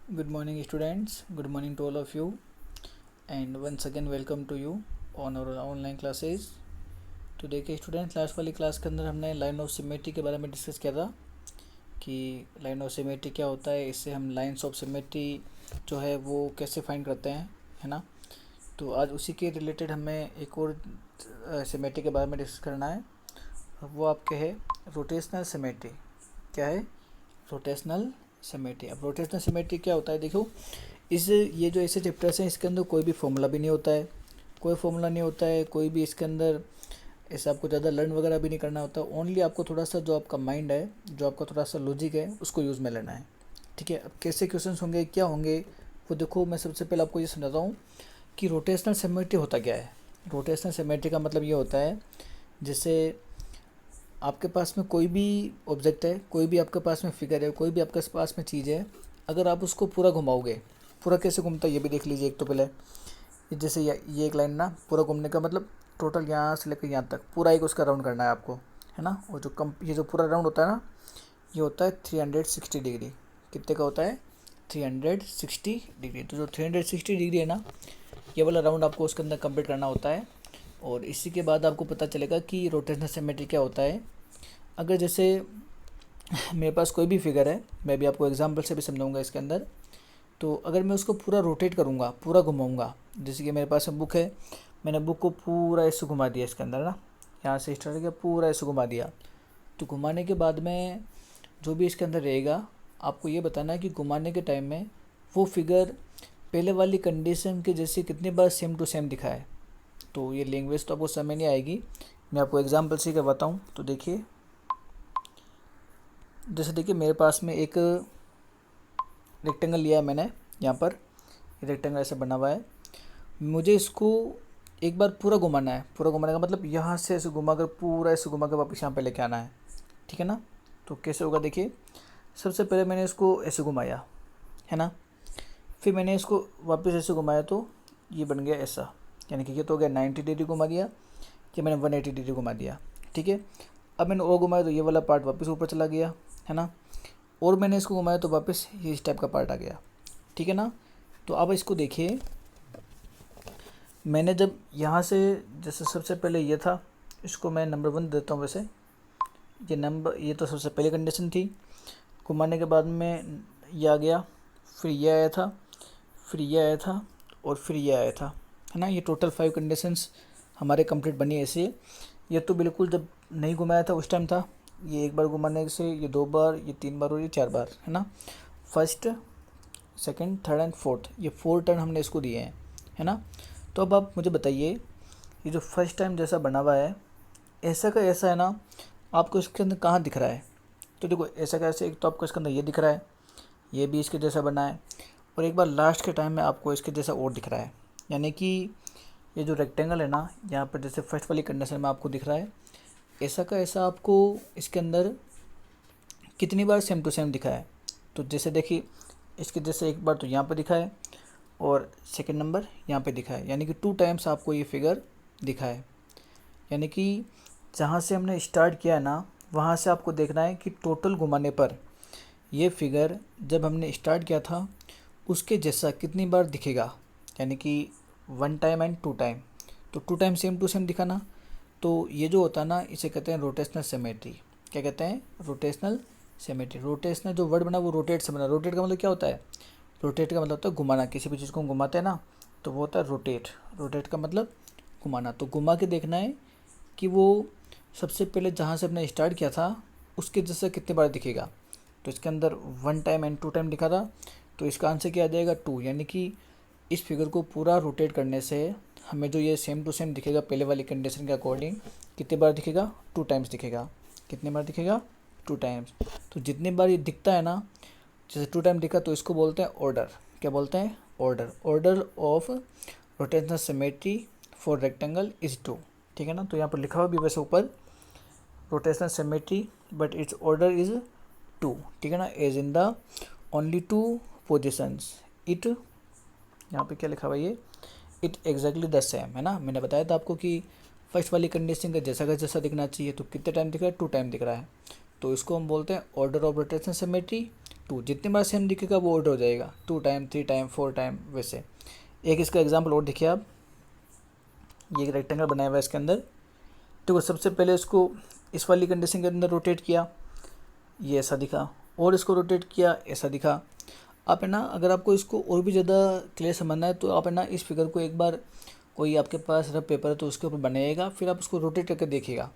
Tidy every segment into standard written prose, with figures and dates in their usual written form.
Good morning, students. Good morning to all of you, and once again welcome to you on our online classes. तो देखिए student, last वाली class के अंदर हमने line of symmetry के बारे में डिस्कस किया था कि लाइन ऑफ सिमेट्री क्या होता है, इससे हम लाइंस ऑफ सिमेट्री जो है वो कैसे फाइंड करते हैं, है ना। तो आज उसी के रिलेटेड हमें एक और सिमेट्री के बारे में डिस्कस करना है। वो आपके है रोटेशनल सिमेट्री। क्या है? Rotational symmetry. अब रोटेशनल सिमेट्री क्या होता है, देखो ये जो ऐसे चैप्टर्स हैं इसके अंदर कोई भी फॉर्मूला भी नहीं होता है, कोई फॉर्मूला नहीं होता है, कोई भी इसके अंदर ऐसा आपको ज़्यादा लर्न वगैरह भी नहीं करना होता। ओनली आपको थोड़ा सा जो आपका माइंड है, जो आपका थोड़ा सा लॉजिक है, उसको यूज़ में लेना है। ठीक है। अब कैसे क्वेश्चंस होंगे, क्या होंगे, वो देखो। मैं सबसे पहले आपको ये समझाता हूँ कि रोटेशनल सिमेट्री होता क्या है। रोटेशनल सिमेट्री का मतलब ये होता है, जैसे आपके पास में कोई भी ऑब्जेक्ट है, कोई भी आपके पास में फिगर है, कोई भी आपके पास में चीज़ है, अगर आप उसको पूरा घुमाओगे, पूरा कैसे घूमता है ये भी देख लीजिए। एक तो पहले जैसे ये एक लाइन ना, पूरा घूमने का मतलब टोटल यहाँ से लेकर यहाँ तक पूरा एक उसका राउंड करना है आपको, है ना। और ये जो पूरा राउंड होता है ना, ये होता है 360 डिग्री। कितने का होता है? 360 डिग्री। तो जो 360 डिग्री है ना, ये वाला राउंड आपको उसके अंदर कंप्लीट करना होता है। और इसी के बाद आपको पता चलेगा कि रोटेशनल सिमेट्री क्या होता है। अगर जैसे मेरे पास कोई भी फिगर है, मैं भी आपको एग्जांपल से भी समझाऊंगा इसके अंदर। तो अगर मैं उसको पूरा रोटेट करूँगा, पूरा घुमाऊँगा, जैसे कि मेरे पास बुक है, मैंने बुक को पूरा ऐसे घुमा दिया इसके अंदर ना, यहाँ से स्टार्ट किया, पूरा ऐसे घुमा दिया। तो घुमाने के बाद में जो भी इसके अंदर रहेगा, आपको ये बताना है कि घुमाने के टाइम में वो फिगर पहले वाली कंडीशन के जैसे कितनी बार सेम टू सेम दिखा है। तो ये लैंग्वेज तो आपको समझ नहीं आएगी, मैं आपको एग्जाम्पल से करवाता हूँ। तो देखिए, जैसे देखिए मेरे पास में एक रेक्टेंगल लिया है मैंने, यहाँ पर रेक्टेंगल ऐसे बना हुआ है। मुझे इसको एक बार पूरा घुमाना है। पूरा घुमाने का मतलब यहाँ से ऐसे घुमा कर, पूरा ऐसे घुमा कर वापस यहाँ पे लेके आना है। ठीक है ना। तो कैसे होगा, देखिए सबसे पहले मैंने इसको ऐसे घुमाया, है ना। फिर मैंने इसको वापस ऐसे घुमाया तो ये बन गया ऐसा, यानी कि ये तो हो गया 90 डिग्री घुमा दिया, ये मैंने 180 डिग्री घुमा दिया। ठीक है। अब मैंने और घुमाया तो ये वाला पार्ट वापस ऊपर चला गया, है ना। और मैंने इसको घुमाया तो वापस ये इस टाइप का पार्ट आ गया। ठीक है ना। तो अब इसको देखिए, मैंने जब यहाँ से, जैसे सबसे पहले ये था, इसको मैं नंबर 1 देता हूँ। वैसे ये तो सबसे पहली कंडीशन थी। घुमाने के बाद में ये आ गया, फिर ये आया था, फिर ये आया था, और फिर ये आया था, है ना। ये टोटल 5 कंडीशंस हमारे कंप्लीट बनी ऐसे। ये तो बिल्कुल जब नहीं घुमाया था उस टाइम था। ये एक बार घुमाने से ये 2 बार, ये 3 बार और ये 4 बार, है ना। First, second, third and fourth, ये 4 टर्न हमने इसको दिए हैं, है ना। तो अब आप मुझे बताइए, ये जो फर्स्ट टाइम जैसा बना हुआ है, ऐसा का ऐसा है ना, आपको इसके अंदर कहाँ दिख रहा है? तो देखो ऐसा का ऐसा, एक तो आपको इसके अंदर ये दिख रहा है, ये भी इसके जैसा बना है, और एक बार लास्ट के टाइम में आपको इसके जैसा और दिख रहा है। यानी कि ये जो रेक्टेंगल है ना, यहाँ पर जैसे फर्स्ट वाली कंडीशन में आपको दिख रहा है, ऐसा का ऐसा आपको इसके अंदर कितनी बार सेम टू सेम दिखा है। तो जैसे देखिए, इसके जैसे एक बार तो यहाँ पर दिखा है, और सेकंड नंबर यहाँ पे दिखा है, यानी कि 2 टाइम्स आपको ये फिगर दिखा है। यानी कि जहाँ से हमने स्टार्ट किया है ना, वहाँ से आपको देखना है कि टोटल घुमाने पर ये फिगर जब हमने स्टार्ट किया था उसके जैसा कितनी बार दिखेगा। यानी कि 1 टाइम एंड 2 टाइम। तो 2 टाइम सेम टू सेम दिखाना। तो ये जो होता है ना, इसे कहते हैं रोटेशनल सिमेट्री। क्या कहते हैं? Rotational symmetry. रोटेशनल जो वर्ड बना वो रोटेट से बना। रोटेट का मतलब क्या होता है? रोटेट का मतलब होता है घुमाना। किसी भी चीज़ को हम घुमाते हैं ना, तो वो होता है रोटेट। रोटेट का मतलब घुमाना। तो घुमा के देखना है कि वो सबसे पहले जहाँ से हमने स्टार्ट किया था उसके जैसा कितने बार दिखेगा। तो इसके अंदर 1 टाइम एंड 2 टाइम दिखा था, तो इसका आंसर क्या आ जाएगा? 2। यानी कि इस फिगर को पूरा रोटेट करने से हमें जो ये सेम टू सेम दिखेगा पहले वाली कंडीशन के अकॉर्डिंग, कितने बार दिखेगा? 2 टाइम्स दिखेगा। कितने बार दिखेगा? 2 टाइम्स। तो जितनी बार ये दिखता है ना, जैसे 2 टाइम दिखा, तो इसको बोलते हैं ऑर्डर। क्या बोलते हैं? Order. Order of rotational symmetry for rectangle is 2। ठीक है ना। तो यहाँ पर लिखा हुआ भी वैसे ऊपर rotational symmetry, but it's order is 2। ठीक है ना। As in the only 2 positions it, यहाँ पे क्या लिखा हुआ है ये, इट एग्जैक्टली द सेम, है ना। मैंने बताया था आपको कि फर्स्ट वाली कंडीशन का जैसा दिखना चाहिए। तो कितने टाइम दिख रहा है? 2 टाइम दिख रहा है। तो इसको हम बोलते हैं ऑर्डर ऑफ रोटेशनल सिमेट्री। 2, जितनी बार सेम दिखेगा वो ऑर्डर हो जाएगा, 2 टाइम, 3 टाइम, 4 टाइम वैसे। एक इसका एग्जाम्पल और देखिए आप, ये एक रेक्टेंगल बनाया हुआ है इसके अंदर। देखो सबसे पहले इसको इस वाली कंडीशन के अंदर रोटेट किया, ये ऐसा दिखा, और इसको रोटेट किया, ऐसा दिखा। आप है ना, अगर आपको इसको और भी ज़्यादा क्लियर समझना है तो आप है ना इस फिगर को एक बार, कोई आपके पास रफ पेपर है तो उसके ऊपर बनाइएगा, फिर आप उसको रोटेट करके देखिएगा।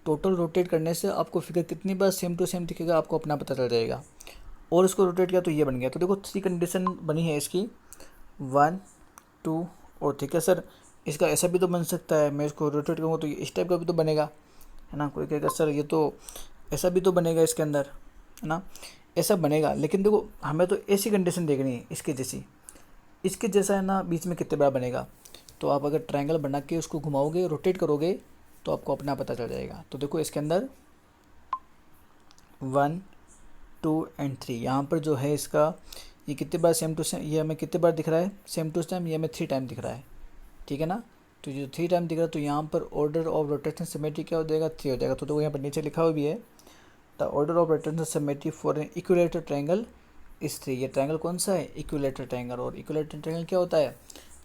टोटल रोटेट करने से आपको फिगर कितनी बार सेम टू सेम दिखेगा आपको अपना पता चल जाएगा। और इसको रोटेट किया तो ये बन गया। तो देखो 3 कंडीशन बनी है इसकी, 1, 2 और 3। क्या सर इसका ऐसा भी तो बन सकता है, मैं इसको रोटेट करूँगा तो इस टाइप का भी तो बनेगा, है ना। कोई कहेगा सर ये तो ऐसा भी तो बनेगा इसके अंदर, है ना, ऐसा बनेगा। लेकिन देखो हमें तो ऐसी कंडीशन देखनी है इसके जैसी, इसके जैसा है ना बीच में कितने बार बनेगा। तो आप अगर ट्रायंगल बना के उसको घुमाओगे, रोटेट करोगे तो आपको अपना पता चल जाएगा। तो देखो इसके अंदर 1, 2 एंड 3, यहाँ पर जो है इसका ये कितने बार सेम टू सेम, ये हमें कितने बार दिख रहा है सेम टू सेम, ये हमें 3 टाइम दिख रहा है, ठीक है ना। तो जो 3 टाइम दिख रहा है तो यहाँ पर ऑर्डर ऑफ रोटेशन सिमेट्री क्या हो जाएगा, 3 हो जाएगा। तो देखो यहाँ पर नीचे लिखा हुआ भी है, the order of rotation symmetry for an equilateral triangle is 3। ये ट्रायंगल कौन सा है, इक्विलेटरल ट्रायंगल। और इक्विलेटरल ट्रायंगल क्या होता है,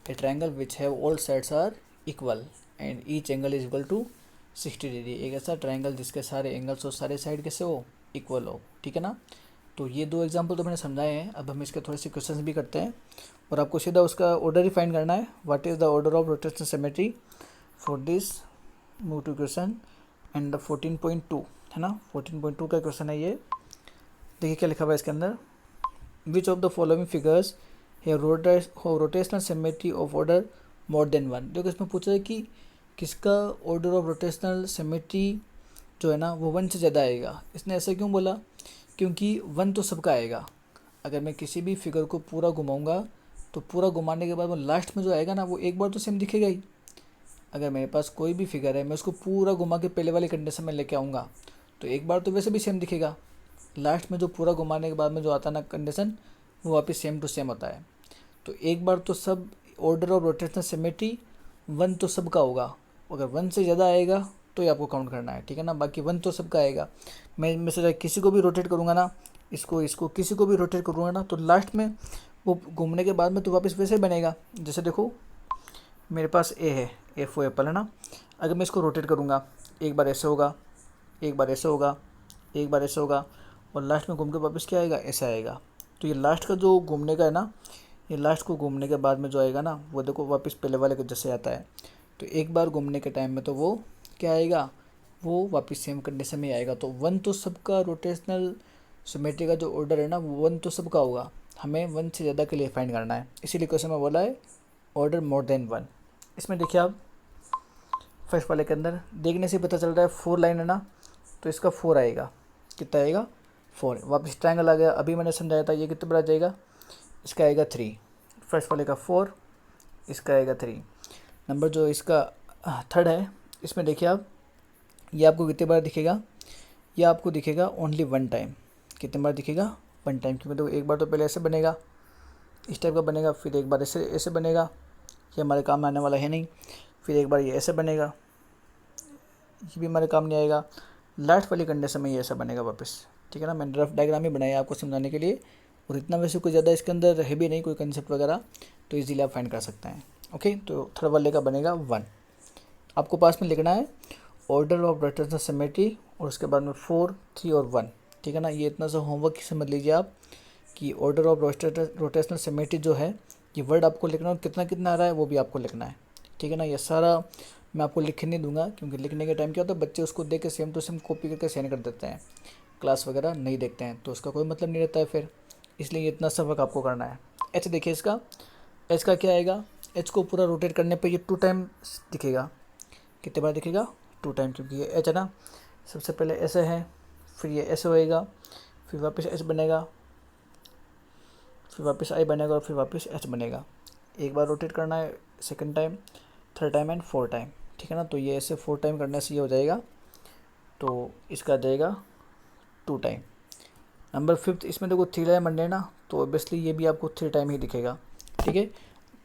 a triangle which have all sides are equal and each angle is equal to 60 degree. एक ऐसा ट्रायंगल जिसके सारे एंगल्स और सारे साइड कैसे हो, इक्वल हो, ठीक है ना। तो ये 2 एग्जाम्पल तो मैंने समझाए हैं। अब हम इसके थोड़े से क्वेश्चन भी करते हैं और आपको सीधा उसका ऑर्डर ही फाइंड करना है। What is the order of rotation symmetry for this, move to question and the 14.2, है ना, 14.2 का क्वेश्चन है ये। देखिए क्या लिखा हुआ है इसके अंदर, which of the following figures है rotational symmetry of order more than 1। देखो इसमें पूछा है कि किसका ऑर्डर ऑफ रोटेशनल सिमेट्री जो है ना वो 1 से ज़्यादा आएगा। इसने ऐसा क्यों बोला, क्योंकि 1 तो सबका आएगा। अगर मैं किसी भी फिगर को पूरा घुमाऊंगा तो पूरा घुमाने के बाद वो लास्ट में जो आएगा ना वो एक बार तो सेम दिखेगा ही। अगर मेरे पास कोई भी फिगर है, मैं उसको पूरा घुमा के पहले वाली कंडीशन में लेके आऊँगा तो एक बार तो वैसे भी सेम दिखेगा, लास्ट में जो पूरा घुमाने के बाद में जो आता है ना कंडीशन वो वापस सेम टू सेम होता है। तो एक बार तो सब ऑर्डर ऑफ रोटेशनल सिमेट्री 1 तो सबका होगा। अगर 1 से ज़्यादा आएगा तो ये आपको काउंट करना है, ठीक है ना। बाकी 1 तो सबका आएगा। मैं से किसी को भी रोटेट करूँगा ना, इसको किसी को भी रोटेट करूँगा ना तो लास्ट में वो घूमने के बाद में तो वापस वैसे ही बनेगा। जैसे देखो मेरे पास ए है, ए फॉर एप्पल, है ना। अगर मैं इसको रोटेट करूँगा एक बार ऐसे होगा, एक बार ऐसे होगा, एक बार ऐसे होगा और लास्ट में घूम के वापस क्या आएगा, ऐसा आएगा। तो ये लास्ट का जो घूमने का है ना, ये लास्ट को घूमने के बाद में जो आएगा ना वो देखो वापस पहले वाले के जैसे आता है। तो एक बार घूमने के टाइम में तो वो क्या आएगा, वो वापस सेम कंडीशन में आएगा। तो 1 तो सबका रोटेशनल सिमेट्री का जो ऑर्डर है ना वो 1 तो सबका होगा। हमें 1 से ज़्यादा के लिए फाइंड करना है, इसीलिए क्वेश्चन में बोला है ऑर्डर मोर देन 1। इसमें देखिए आप फर्स्ट वाले के अंदर देखने से पता चल रहा है 4 लाइन है ना, तो इसका 4 आएगा। कितना आएगा, 4। वापस ट्रायंगल आ गया, अभी मैंने समझाया था, ये कितने बार आ जाएगा, इसका आएगा 3। फर्स्ट वाले का 4, इसका आएगा 3। नंबर जो इसका थर्ड है, इसमें देखिए आप, ये आपको कितने बार दिखेगा, ये आपको दिखेगा ओनली 1 टाइम। कितने बार दिखेगा, 1 टाइम। क्योंकि तो एक बार तो पहले ऐसे बनेगा, इस टाइप का बनेगा, फिर एक बार ऐसे ऐसे बनेगा, ये हमारे काम में आने वाला है नहीं। फिर एक बार ये ऐसे बनेगा, ये भी हमारे काम नहीं आएगा। लास्ट वाली कंडीशन में ये ऐसा बनेगा वापस, ठीक है ना। मैंने रफ डायग्राम ही बनाया आपको समझाने के लिए, और इतना वैसे कोई ज़्यादा इसके अंदर है भी नहीं कोई कंसेप्ट वगैरह, तो इजीली आप फाइंड कर सकते हैं। ओके, तो थर्ड वाले का बनेगा 1। आपको पास में लिखना है ऑर्डर ऑफ रोटेशनल सिमेट्री और उसके बाद में 4, 3 और 1, ठीक है ना। ये इतना सा होमवर्क समझ लीजिए आप कि ऑर्डर ऑफ रोटेशनल सिमेट्री जो है ये वर्ड आपको लिखना है और कितना कितना आ रहा है वो भी आपको लिखना है, ठीक है ना। ये सारा मैं आपको लिख नहीं दूंगा क्योंकि लिखने के टाइम क्या होता है बच्चे उसको देख के सेम टू सेम कॉपी करके सेंड कर देते हैं, क्लास वगैरह नहीं देखते हैं, तो उसका कोई मतलब नहीं रहता है फिर, इसलिए इतना सा वर्क आपको करना है। एच देखिए इसका, एच का क्या आएगा, एच को पूरा रोटेट करने पे ये 2 टाइम दिखेगा। कितने बार दिखेगा, 2 टाइम, क्योंकि ये एच है ना। सबसे पहले ऐसे है, फिर ये ऐसे होएगा, फिर वापस एच बनेगा, फिर वापस आई बनेगा और फिर वापस एच बनेगा। एक बार रोटेट करना है, second time, third time and 4 time, ठीक है ना। तो ये ऐसे 4 टाइम करने से ये हो जाएगा, तो इसका जाएगा 2 टाइम। नंबर 5 इसमें देखो 3 लाइन बनने ना, तो ऑब्वियसली ये भी आपको 3 टाइम ही दिखेगा, ठीक है।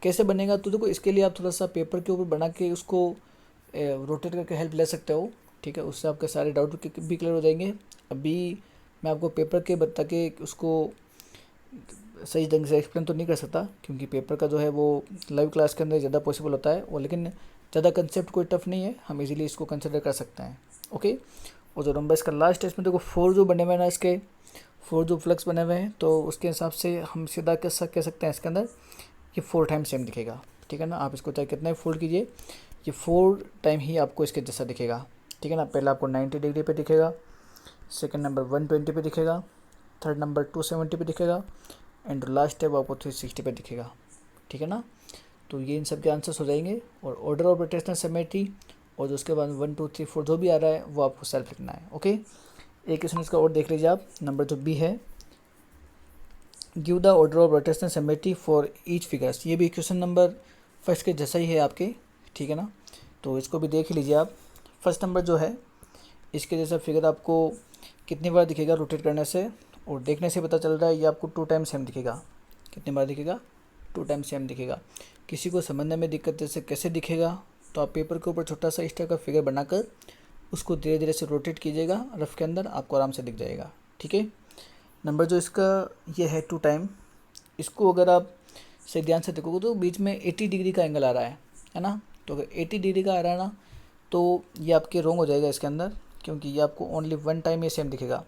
कैसे बनेगा, तो देखो इसके लिए आप थोड़ा सा पेपर के ऊपर बना के उसको रोटेट करके हेल्प ले सकते हो, ठीक है। उससे आपके सारे डाउट भी क्लियर हो जाएंगे। अभी मैं आपको पेपर के बता के उसको सही ढंग से एक्सप्लेन तो नहीं कर सकता, क्योंकि पेपर का जो है वो लाइव क्लास के अंदर ज़्यादा पॉसिबल होता है वो, लेकिन ज़्यादा कंसेप्ट कोई टफ नहीं है, हम इजीली इसको कंसिडर कर सकते हैं। ओके, और जो नंबर इसका लास्ट है, इसमें देखो 4 जो बने हुए हैं ना, इसके 4 जो फ्लक्स बने हुए हैं, तो उसके हिसाब से हम सीधा कह सकते हैं इसके अंदर कि 4 टाइम सेम दिखेगा। ठीक है ना, आप इसको चाहे कितना ही फोल्ड कीजिए, ये 4 टाइम ही आपको इसके जैसा दिखेगा। ठीक है ना, पहला आपको 90 डिग्री पे दिखेगा, सेकंड नंबर 120 पे दिखेगा, थर्ड नंबर 270 पे दिखेगा, एंड लास्ट है वो आपको 360 पे दिखेगा। ठीक है ना, तो ये इन सब के आंसर्स हो जाएंगे। और ऑर्डर ऑफ रोटेशनल सिमेट्री और उसके बाद 1 2 3 4 जो भी आ रहा है वो आपको सेल्फ लिखना है। ओके, एक क्वेश्चन इसका और देख लीजिए आप, नंबर जो बी है, give the order of rotational symmetry for each figures. ये भी क्वेश्चन नंबर फर्स्ट के जैसा ही है आपके। ठीक है ना, तो इसको भी देख लीजिए आप। फर्स्ट नंबर जो है इसके जैसा फिगर आपको कितनी बार दिखेगा रोटेट करने से, और देखने से पता चल रहा है ये आपको 2 टाइम सेम दिखेगा। कितनी बार दिखेगा? 2 टाइम सेम दिखेगा। किसी को समझने में दिक्कत जैसे कैसे दिखेगा, तो आप पेपर के ऊपर छोटा सा इस तरह का फिगर बनाकर उसको धीरे धीरे से रोटेट कीजिएगा रफ के अंदर, आपको आराम से दिख जाएगा। ठीक है, नंबर जो इसका ये है 2 टाइम, इसको अगर आप सही ध्यान से देखोगे तो बीच में 80 डिग्री का एंगल आ रहा है ना। तो अगर 80 डिग्री का आ रहा है ना, तो ये आपके रॉन्ग हो जाएगा इसके अंदर, क्योंकि ये आपको ओनली 1 टाइम ये सेम दिखेगा।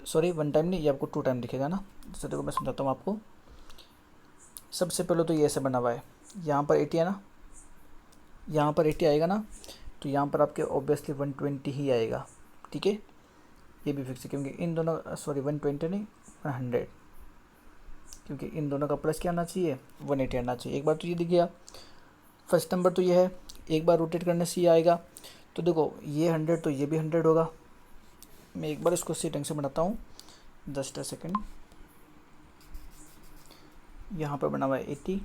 सॉरी 1 टाइम नहीं, ये आपको 2 टाइम दिखेगा ना। जैसे देखो मैं समझाता हूँ आपको। सबसे पहले तो ये ऐसे बना हुआ है, यहाँ पर 80 है ना, यहाँ पर 80 आएगा ना, तो यहाँ पर आपके ऑब्वियसली 120 ही आएगा। ठीक है, ये भी फिक्स है, क्योंकि इन दोनों 120 नहीं 100, क्योंकि इन दोनों का प्लस क्या आना चाहिए 180 आना चाहिए। एक बार तो ये दिख गया। फर्स्ट नंबर तो ये है, एक बार रोटेट करने से ये आएगा। तो देखो ये 100 तो ये भी 100 होगा। मैं एक बार इसको सही ढंग से बनाता हूँ, जस्ट अ सेकेंड। यहाँ पर बना हुआ है 80,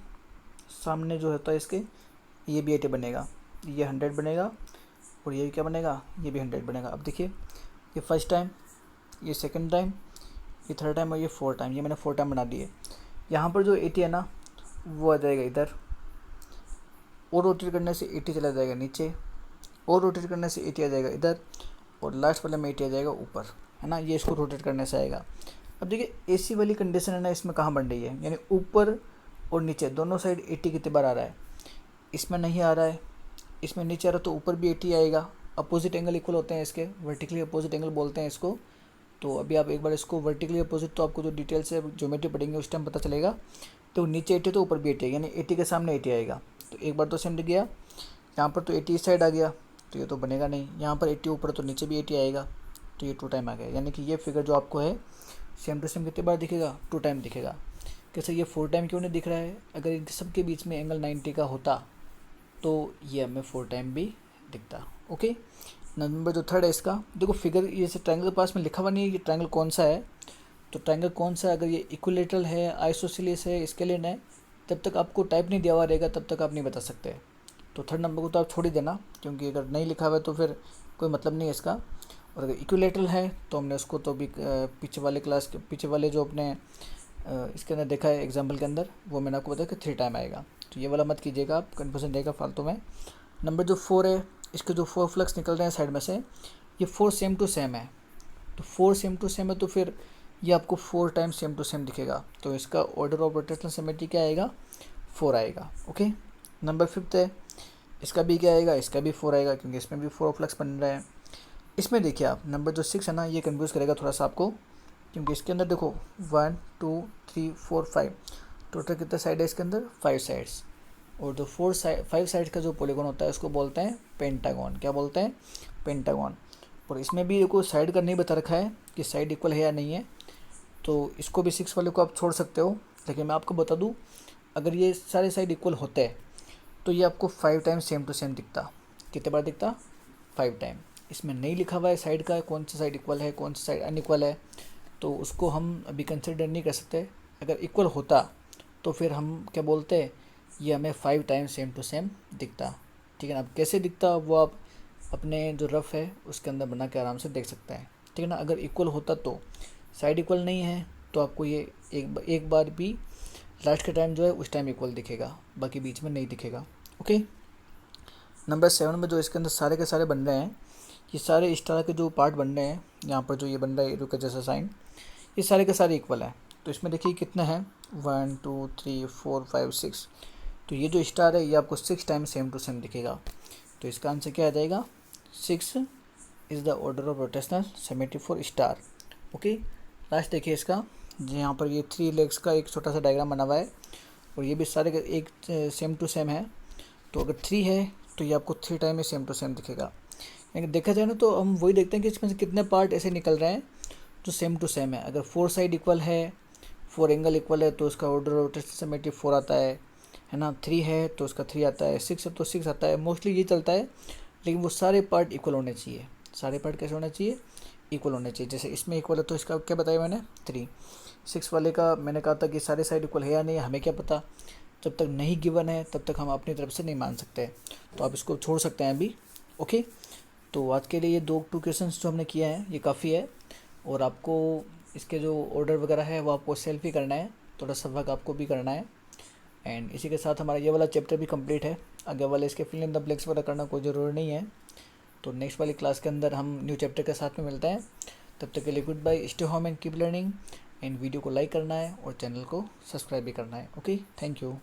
सामने जो होता है इसके ये भी 80 बनेगा, ये 100 बनेगा, और ये क्या बनेगा, ये भी 100 बनेगा। अब देखिए ये फर्स्ट टाइम, ये सेकंड टाइम, ये थर्ड टाइम और ये 4 टाइम, ये मैंने 4 टाइम बना दिए। यहाँ पर जो 80 है ना वो आ जाएगा इधर, और रोटेट करने से 80 चला जाएगा नीचे, और रोटेट करने से 80 आ जाएगा इधर, और लास्ट वाले में 80 आ जाएगा ऊपर, है ना। ये इसको रोटेट करने से आएगा। अब देखिए एसी वाली कंडीशन है ना, इसमें कहाँ बन रही है, यानी ऊपर और नीचे दोनों साइड 80 कितनी बार आ रहा है, इसमें नहीं आ रहा है, इसमें नीचे आ रहा तो ऊपर भी 80 आएगा। अपोजिट एंगल इक्वल होते हैं इसके, वर्टिकली अपोजिट एंगल बोलते हैं इसको। तो अभी आप एक बार इसको वर्टिकली अपोजिट, तो आपको जो डिटेल से ज्योमेट्री पढ़ेंगे उस टाइम पता चलेगा। तो नीचे 80 तो ऊपर भी 80 यानी 80 के सामने 80 आएगा। तो एक बार तो सेम दिख गया, यहाँ पर तो 80 इस साइड आ गया, तो ये तो बनेगा नहीं। यहाँ पर 80 ऊपर तो नीचे भी 80 आएगा, तो ये 2 टाइम आ गया। यानी कि ये फिगर जो आपको है सेम टू सेम कितनी बार दिखेगा, 2 टाइम दिखेगा। कैसे ये 4 टाइम क्यों नहीं दिख रहा है? अगर इन सब के बीच में एंगल 90 का होता तो ये हमें 4 टाइम भी दिखता। ओके, नंबर जो थर्ड है इसका, देखो फिगर ये से ट्रायंगल के पास में लिखा हुआ नहीं है कि ट्रायंगल कौन सा है। तो ट्रायंगल कौन सा है, अगर ये इक्विलेटरल है, आइसोसेलेस है, स्केलिन है, तब तक आपको टाइप नहीं दिया हुआ रहेगा, तब तक आप नहीं बता सकते। तो थर्ड नंबर को तो आप छोड़ ही देना, क्योंकि अगर नहीं लिखा हुआ है तो फिर कोई मतलब नहीं है इसका। और अगर इक्विलेटरल है तो हमने उसको तो भी पीछे वाले क्लास के पीछे वाले जो अपने इसके अंदर देखा है एग्जाम्पल के अंदर, वो मैंने आपको बताया कि 3 टाइम आएगा। तो ये वाला मत कीजिएगा आप, कन्फ्यूजन रहेगा फालतू में। नंबर जो 4 है, इसके जो 4 फ्लक्स निकल रहे हैं साइड में से, ये 4 सेम टू सेम है। तो 4 सेम टू सेम है तो फिर ये आपको 4 टाइम सेम टू सेम दिखेगा। तो इसका ऑर्डर ऑफ रोटेशनल सिमेट्री क्या आएगा, 4 आएगा। ओके, नंबर 5 है, इसका भी क्या आएगा, इसका भी 4 आएगा, क्योंकि इसमें भी 4 फ्लक्स बन रहे हैं। इसमें देखिए आप नंबर जो 6 है ना, ये कन्फ्यूज़ करेगा थोड़ा सा आपको, क्योंकि इसके अंदर देखो 1 2 3 4 5 टोटल कितने साइड है इसके अंदर, 5 साइड्स। और जो 5 साइड का जो पॉलीगॉन होता है उसको बोलते हैं पेंटागन। क्या बोलते हैं, पेंटागन। और इसमें भी देखो साइड का नहीं बता रखा है कि साइड इक्वल है या नहीं है, तो इसको भी 6 वाले को आप छोड़ सकते हो। लेकिन मैं आपको बता दूं, अगर ये सारे साइड इक्वल होते हैं तो ये आपको 5 टाइम सेम टू सेम दिखता। कितने बार दिखता, 5 टाइम। इसमें नहीं लिखा हुआ है साइड का, कौन सा साइड इक्वल है कौन सा साइड अनइक्वल है, तो उसको हम अभी कंसिडर नहीं कर सकते। अगर इक्वल होता तो फिर हम क्या बोलते, ये हमें 5 टाइम सेम टू सेम दिखता। ठीक है ना। अब कैसे दिखता वो आप अपने जो रफ है उसके अंदर बना के आराम से देख सकते हैं। ठीक है ना। अगर इक्वल होता तो, साइड इक्वल नहीं है तो आपको ये एक बार भी लास्ट का टाइम जो है उस टाइम इक्वल दिखेगा, बाकी बीच में नहीं दिखेगा। ओके, नंबर 7 में जो इसके अंदर सारे के सारे बन रहे हैं, ये सारे स्टार के जो पार्ट बन रहे हैं, यहाँ पर जो ये बन रहा है एरो का जैसा साइन, ये सारे के सारे इक्वल है। तो इसमें देखिए कितना है, 1 2 3 4 5 6। तो ये जो स्टार है ये आपको 6 टाइम सेम टू सेम दिखेगा। तो इसका आंसर क्या आ जाएगा, 6 is the order of rotational symmetry for star. Okay, last देखिए इसका, यहाँ पर ये 3 लेग्स का एक छोटा सा डायग्राम बना हुआ है और ये भी सारे एक सेम टू सेम है। तो अगर 3 है तो ये आपको 3 टाइम में सेम टू सेम दिखेगा। यानी देखा जाए ना तो हम वही देखते हैं कि इसमें से कितने पार्ट ऐसे निकल रहे हैं जो सेम टू सेम है। अगर 4 साइड इक्वल है, 4 एंगल इक्वल है तो उसका ऑर्डर ऑफ रोटेशनल सिमेट्री 4 आता है ना। 3 है तो उसका 3 आता है, 6 है तो 6 आता है। मोस्टली ये चलता है, लेकिन वो सारे पार्ट इक्वल होने चाहिए। सारे पार्ट कैसे होने चाहिए, इक्वल होने चाहिए। जैसे इसमें इक्वल है तो इसका क्या बताया मैंने, 3। 6 वाले का मैंने कहा था कि सारे साइड इक्वल है या नहीं, हमें क्या पता, जब तक नहीं गिवन है तब तक हम अपनी तरफ से नहीं मान सकते। तो आप इसको छोड़ सकते हैं अभी। ओके, तो आज के लिए ये 2 क्वेश्चंस जो हमने किए हैं ये काफ़ी है। और आपको इसके जो ऑर्डर वगैरह है वो आपको सेल्फ ही करना है, थोड़ा सा वर्क आपको भी करना है। एंड इसी के साथ हमारा ये वाला चैप्टर भी कंप्लीट है। आगे वाले इसके फिल इन द ब्लैंक्स वगैरह करना कोई ज़रूरी नहीं है। तो नेक्स्ट वाली क्लास के अंदर हम न्यू चैप्टर के साथ में मिलते हैं। तब तक के लिए good bye, stay home and keep learning. And video को लाइक करना है और चैनल को सब्सक्राइब भी करना है। Okay, thank you.